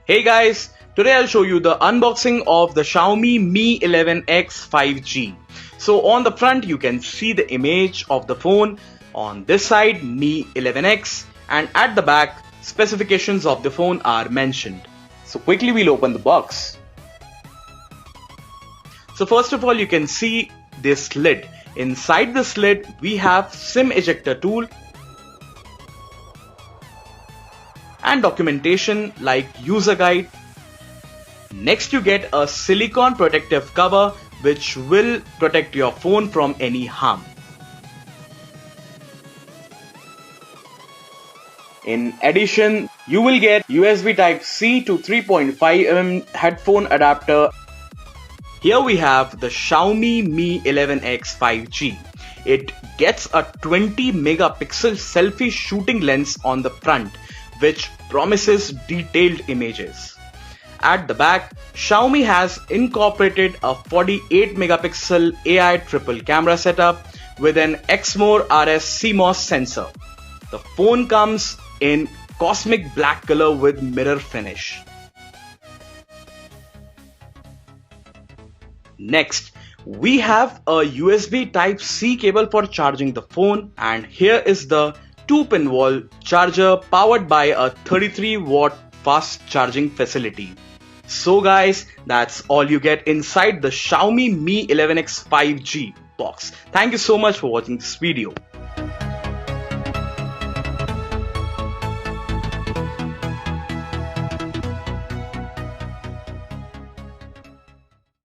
Hey guys, today I'll show you the unboxing of the Xiaomi Mi 11X 5G. So on the front you can see the image of the phone, on this side Mi 11X, and at the back specifications of the phone are mentioned. So quickly we'll open the box. So first of all you can see this lid. Inside this lid we have SIM ejector tool and documentation like user guide. Next you get a silicone protective cover which will protect your phone from any harm. In addition, you will get USB Type-C to 3.5mm headphone adapter. Here we have the Xiaomi Mi 11X 5G. It gets a 20 megapixel selfie shooting lens on the front, which promises detailed images. At the back, Xiaomi has incorporated a 48 megapixel AI triple camera setup with an Exmor RS CMOS sensor. The phone comes in cosmic black color with mirror finish. Next, we have a USB Type-C cable for charging the phone, and here is the 2-pin wall charger powered by a 33-watt fast charging facility. So guys, that's all you get inside the Xiaomi Mi 11X 5G box. Thank you so much for watching this video.